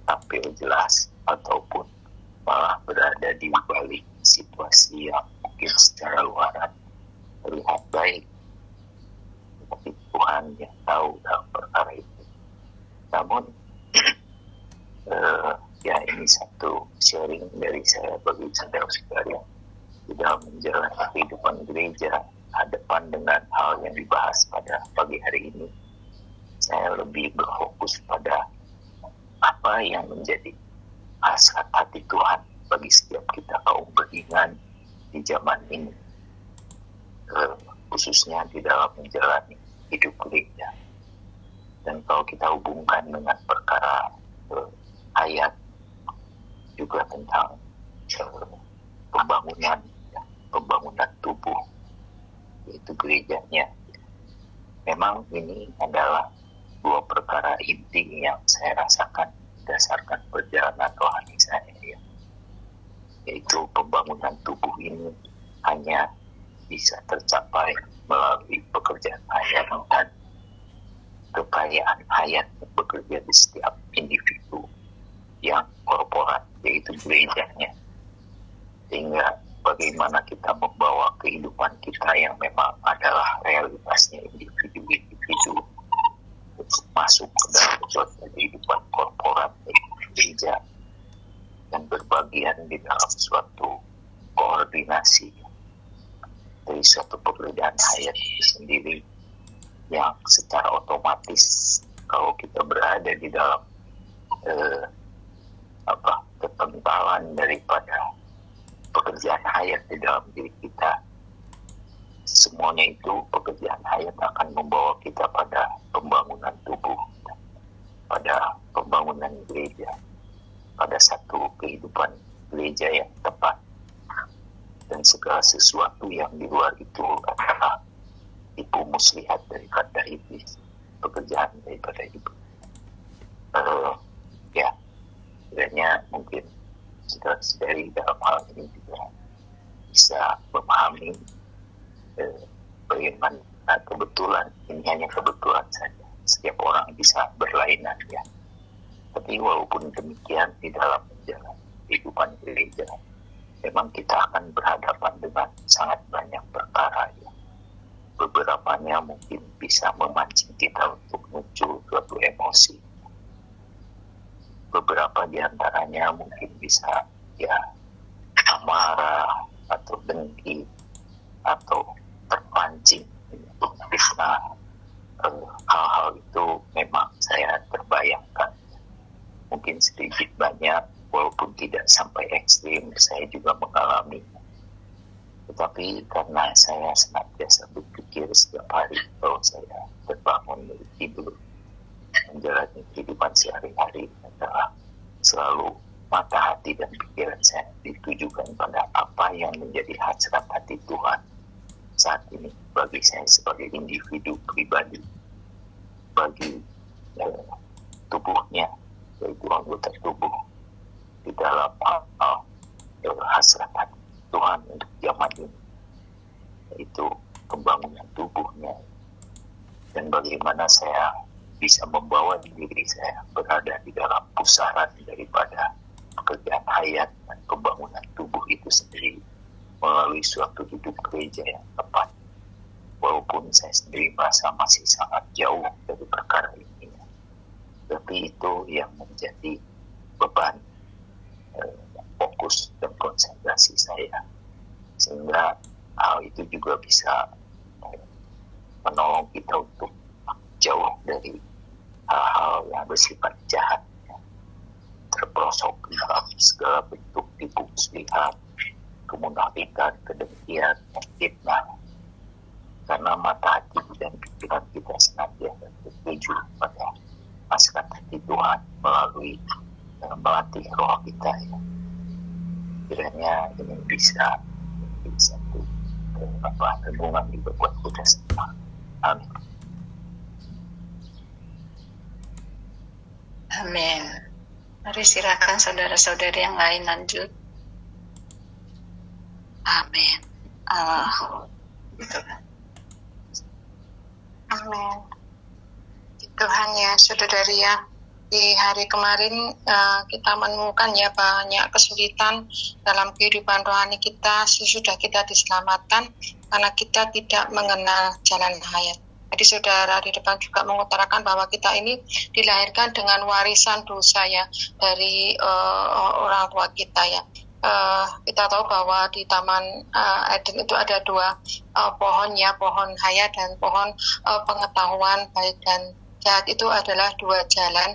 tampil jelas ataupun malah berada di balik situasi yang mungkin secara luaran terlihat baik, tapi Tuhan yang tahu dalam perkara itu. Namun ya ini satu sharing dari saya bagi saudara-saudara yang di dalam menjalani kehidupan gereja hadapan dengan hal yang dibahas pada pagi hari ini. Saya lebih berfokus pada apa yang menjadi hasrat hati Tuhan bagi setiap kita kaum beriman di zaman ini, khususnya di dalam menjalani hidup gereja. Dan kalau kita hubungkan dengan perkara ayat juga tentang pembangunan tubuh, yaitu gerejanya, memang ini adalah dua perkara inti yang saya rasakan berdasarkan perjalanan rohani saya, yaitu pembangunan tubuh ini hanya bisa tercapai melalui pekerjaan hayat dan kekayaan hayat yang bekerja di setiap individu yang korporat, yaitu gerejanya. Sehingga bagaimana kita membawa kehidupan kita yang memang adalah realitasnya individu-individu untuk masuk ke dalam suatu kehidupan korporat gereja dan berbagian di dalam suatu koordinasi dari suatu pekerjaan hayat itu sendiri, yang secara otomatis kalau kita berada di dalam ketentalan daripada pekerjaan hayat di dalam diri kita, semuanya itu pekerjaan hayat akan membawa kita pada pembangunan tubuh, pada pembangunan gereja, pada satu kehidupan gereja yang tepat. Dan segala sesuatu yang di luar itu adalah tipu muslihat daripada iblis, pekerjaan daripada iblis. Kiranya mungkin saudara-saudari dalam hal ini juga bisa memahami bagaimana kebetulan, ini hanya kebetulan saja, setiap orang bisa berlainan, ya. Tapi walaupun demikian, di dalam menjalani kehidupan gereja memang kita akan berhadapan dengan sangat banyak perkara, ya. Beberapanya mungkin bisa memancing kita untuk muncul suatu emosi. Beberapa diantaranya mungkin bisa amarah atau dengki atau terpancing untuk fitnah. Hal-hal itu memang saya terbayangkan. Mungkin sedikit banyak, walaupun tidak sampai ekstrim, saya juga mengalami. Tetapi karena saya senantiasa berpikir setiap hari kalau saya terbangun dari tidur, menjalani kehidupan sehari-hari adalah selalu mata hati dan pikiran saya ditujukan pada apa yang menjadi hasrat hati Tuhan saat ini bagi saya sebagai individu pribadi, bagi tubuhnya, yaitu anggota tubuh, di dalam hasrat hati Tuhan untuk zaman ini, yaitu pembangunan tubuhnya, dan bagaimana saya bisa membawa diri saya berada di dalam pusaran daripada pekerjaan hayat dan pembangunan tubuh itu sendiri melalui suatu hidup gereja yang tepat. Walaupun saya sendiri merasa masih sangat jauh dari perkara ini, tapi itu yang menjadi beban fokus dan konsentrasi saya, sehingga hal itu juga bisa menolong kita untuk jauh dari hal-hal yang bersifat jahat, terperosok dalam segala bentuk tipu muslihat, kemunafikan, kedengkian, fitnah. Karena mata hati dan pikiran kita senantiasa tertuju pada hasrat hati Tuhan melalui melatih roh kita, ya. Kiranya ini bisa menjadi satu renungan juga buat kita semua. Amin. Amin. Mari silakan saudara-saudari yang lain lanjut. Amin. Amin. Tuhan, ya saudari, ya, di hari kemarin kita menemukan ya banyak kesulitan dalam kehidupan rohani kita sesudah kita diselamatkan karena kita tidak mengenal jalan hayat. Jadi saudara di depan juga mengutarakan bahwa kita ini dilahirkan dengan warisan dosa, ya, dari orang tua kita, ya. Kita tahu bahwa di Taman Eden itu ada dua pohon, ya, pohon hayat dan pohon pengetahuan baik dan jahat. Itu adalah dua jalan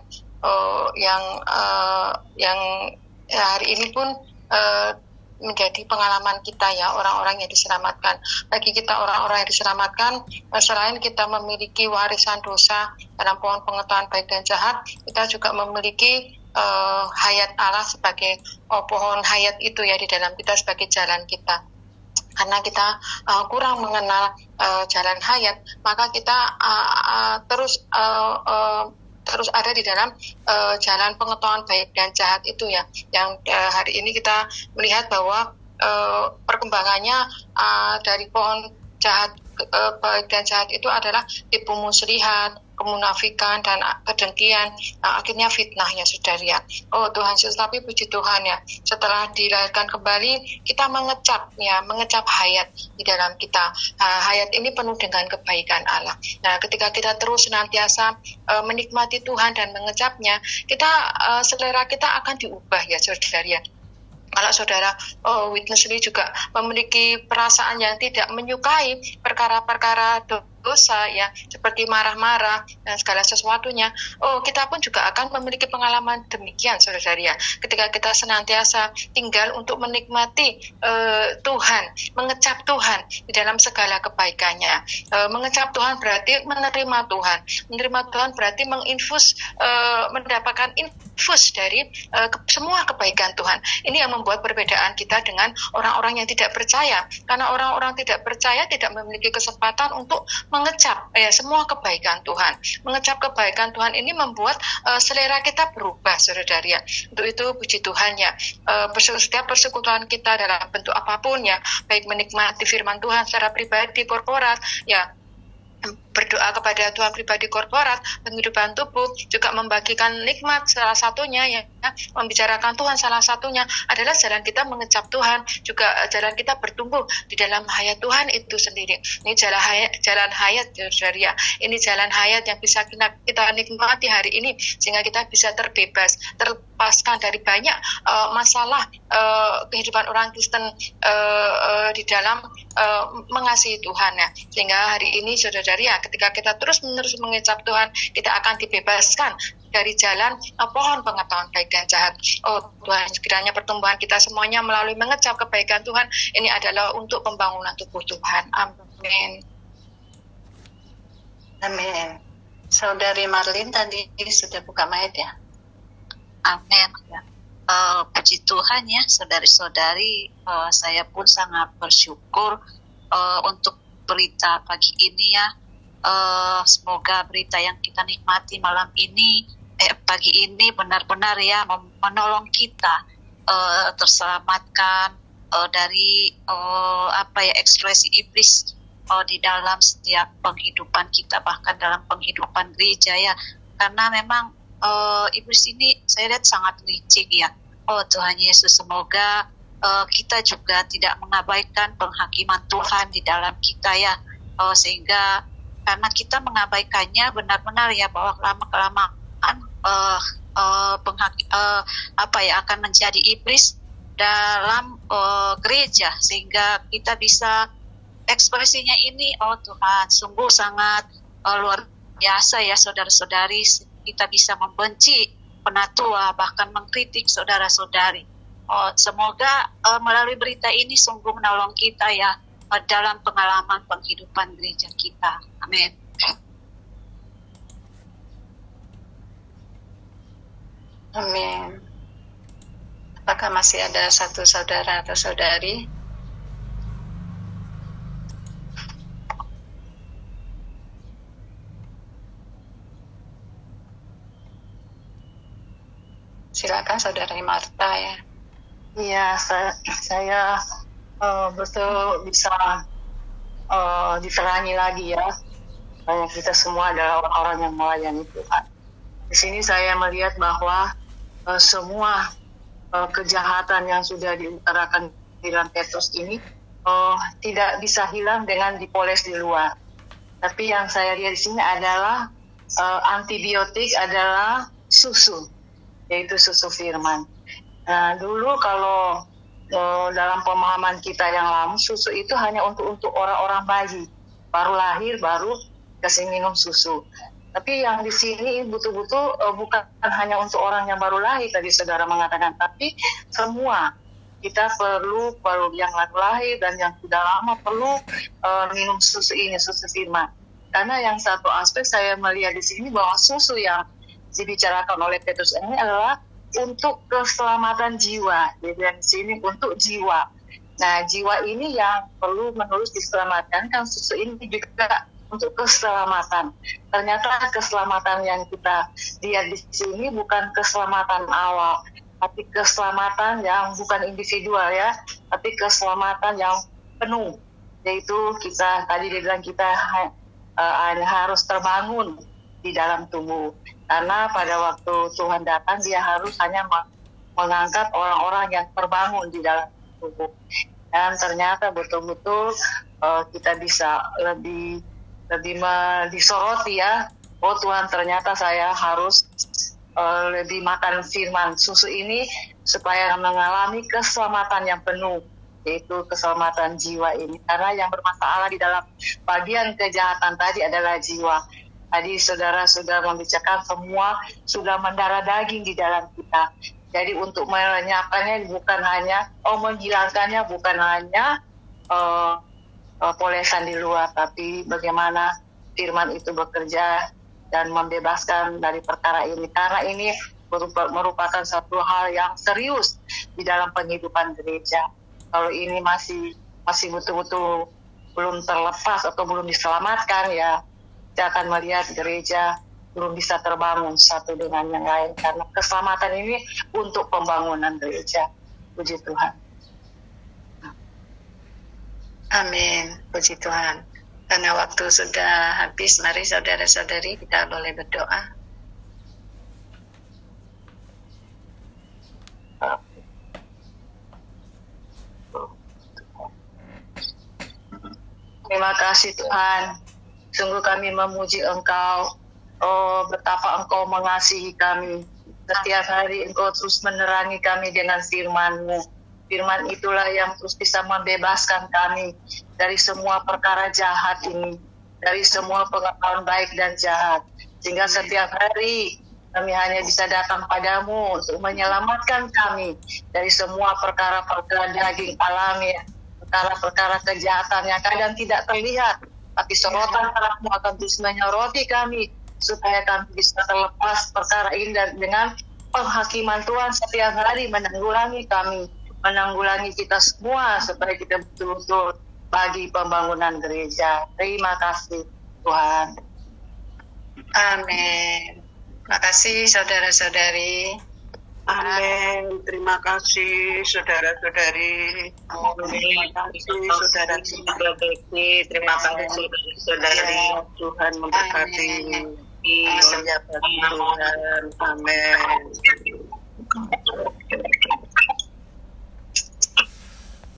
yang hari ini pun menjadi pengalaman kita ya, orang-orang yang diselamatkan. Bagi kita orang-orang yang diselamatkan, selain kita memiliki warisan dosa dalam pohon pengetahuan baik dan jahat, kita juga memiliki hayat Allah sebagai pohon hayat itu ya di dalam kita sebagai jalan kita. Karena kita kurang mengenal jalan hayat, maka kita terus ada di dalam jalan pengetahuan baik dan jahat itu ya, yang hari ini kita melihat bahwa perkembangannya dari pohon jahat baik dan jahat itu adalah tipu muslihat, kemunafikan dan kedengkian, akhirnya fitnah ya saudari ya. Oh Tuhan Yesus, tapi puji Tuhan ya, setelah dilahirkan kembali kita mengecap hayat di dalam kita. Hayat ini penuh dengan kebaikan Allah. Nah, ketika kita terus senantiasa menikmati Tuhan dan mengecapnya, selera kita akan diubah ya saudari ya. Kalau saudara witnessly juga memiliki perasaan yang tidak menyukai perkara-perkara dosa ya, seperti marah-marah dan segala sesuatunya, kita pun juga akan memiliki pengalaman demikian saudari ya. Ketika kita senantiasa tinggal untuk menikmati Tuhan, mengecap Tuhan di dalam segala kebaikannya. Mengecap Tuhan berarti menerima Tuhan. Menerima Tuhan berarti mendapatkan infus dari semua kebaikan Tuhan. Ini yang membuat perbedaan kita dengan orang-orang yang tidak percaya. Karena orang-orang tidak percaya tidak memiliki kesempatan untuk mengecap semua kebaikan Tuhan. Mengecap kebaikan Tuhan ini membuat selera kita berubah saudari ya. Untuk itu puji Tuhan ya, setiap persekutuan kita dalam bentuk apapun ya, baik menikmati firman Tuhan secara pribadi, korporat ya, berdoa kepada Tuhan pribadi, korporat, penghidupan tubuh, juga membagikan nikmat salah satunya ya, membicarakan Tuhan salah satunya adalah jalan kita mengecap Tuhan, juga jalan kita bertumbuh di dalam hayat Tuhan itu sendiri. Ini jalan hayat saudara ya. Ini jalan hayat yang bisa kita nikmati hari ini, sehingga kita bisa terlepaskan dari banyak masalah kehidupan orang Kristen di dalam mengasihi Tuhan ya. Sehingga hari ini saudara ya, ketika kita terus-menerus mengecap Tuhan, kita akan dibebaskan dari jalan pohon pengetahuan baik dan jahat. Oh Tuhan, sekiranya pertumbuhan kita semuanya melalui mengecap kebaikan Tuhan, ini adalah untuk pembangunan tubuh Tuhan. Amin. Amin. Saudari Marlin tadi sudah buka mic ya? Amin. Puji Tuhan ya, saudari-saudari, saya pun sangat bersyukur untuk berita pagi ini ya. Semoga berita yang kita nikmati malam ini, pagi ini benar-benar ya menolong kita terselamatkan dari ekspresi iblis di dalam setiap penghidupan kita, bahkan dalam penghidupan gereja ya. Karena memang iblis ini saya lihat sangat licik ya. Oh Tuhan Yesus, semoga kita juga tidak mengabaikan penghakiman Tuhan di dalam kita ya, sehingga karena kita mengabaikannya benar-benar ya, bahwa lama-kelamaan akan menjadi iblis dalam gereja, sehingga kita bisa ekspresinya ini, oh Tuhan, sungguh sangat luar biasa ya saudara-saudari, kita bisa membenci penatua, bahkan mengkritik saudara-saudari. Semoga melalui berita ini sungguh menolong kita ya dalam pengalaman penghidupan gereja kita. Amin. Amin. Apakah masih ada satu saudara atau saudari? Silakan saudari Marta ya. Iya, saya betul bisa diterangi lagi ya. Banyak kita semua adalah orang-orang yang melayani Tuhan. Di sini saya melihat bahwa semua kejahatan yang sudah diutarakan di dalam Petrus ini tidak bisa hilang dengan dipoles di luar. Tapi yang saya lihat di sini adalah antibiotik adalah susu, yaitu susu firman. Nah, dulu kalau dalam pemahaman kita yang lama, susu itu hanya untuk orang-orang bayi, baru lahir baru kasih minum susu. Tapi yang di sini betul-betul bukan hanya untuk orang yang baru lahir tadi saudara mengatakan, tapi semua kita perlu yang baru lahir dan yang sudah lama perlu minum susu ini, susu firman. Karena yang satu aspek saya melihat di sini bahwa susu yang dibicarakan oleh Petrus ini adalah untuk keselamatan jiwa. Jadi di sini untuk jiwa. Nah, jiwa ini yang perlu menerus diselamatkan, kan susu ini juga untuk keselamatan. Ternyata keselamatan yang kita lihat di sini bukan keselamatan awal, tapi keselamatan yang bukan individual ya, tapi keselamatan yang penuh. Yaitu kita, tadi dia bilang kita harus terbangun di dalam tubuh. Karena pada waktu Tuhan datang, dia harus hanya mengangkat orang-orang yang terbangun di dalam tubuh. Dan ternyata betul-betul kita bisa lebih disoroti ya. Oh Tuhan, ternyata saya harus lebih makan firman susu ini supaya mengalami keselamatan yang penuh, yaitu keselamatan jiwa ini. Karena yang bermasalah di dalam bagian kejahatan tadi adalah jiwa. Tadi saudara sudah membicarakan semua sudah mendarah daging di dalam kita. Jadi untuk melenyapkannya bukan hanya, menghilangkannya bukan hanya polesan di luar, tapi bagaimana firman itu bekerja dan membebaskan dari perkara ini. Karena ini merupakan satu hal yang serius di dalam penghidupan gereja. Kalau ini masih betul-betul belum terlepas atau belum diselamatkan, ya kita akan melihat gereja belum bisa terbangun satu dengan yang lain, karena keselamatan ini untuk pembangunan gereja. Puji Tuhan. Amin, puji Tuhan. Karena waktu sudah habis, mari saudara-saudari kita boleh berdoa. Terima kasih Tuhan. Sungguh kami memuji Engkau. Oh, betapa Engkau mengasihi kami. Setiap hari Engkau terus menerangi kami dengan firman-Mu. Firman itulah yang terus bisa membebaskan kami dari semua perkara jahat ini, dari semua pengetahuan baik dan jahat. Sehingga setiap hari kami hanya bisa datang padamu untuk menyelamatkan kami dari semua perkara-perkara daging alami, perkara-perkara kejahatan yang kadang tidak terlihat, tapi sorotan terang-Mu akan terus menyoroti kami, supaya kami bisa terlepas perkara ini dan dengan penghakiman Tuhan setiap hari menanggulangi kami, menanggulangi kita semua supaya kita betul-betul bagi pembangunan gereja. Terima kasih Tuhan. Amin. Makasih saudara-saudari. Amin. Terima kasih saudara-saudari. Terima kasih saudara-saudari. Terima kasih saudari. Tuhan memberkati. Tuhan. Amin.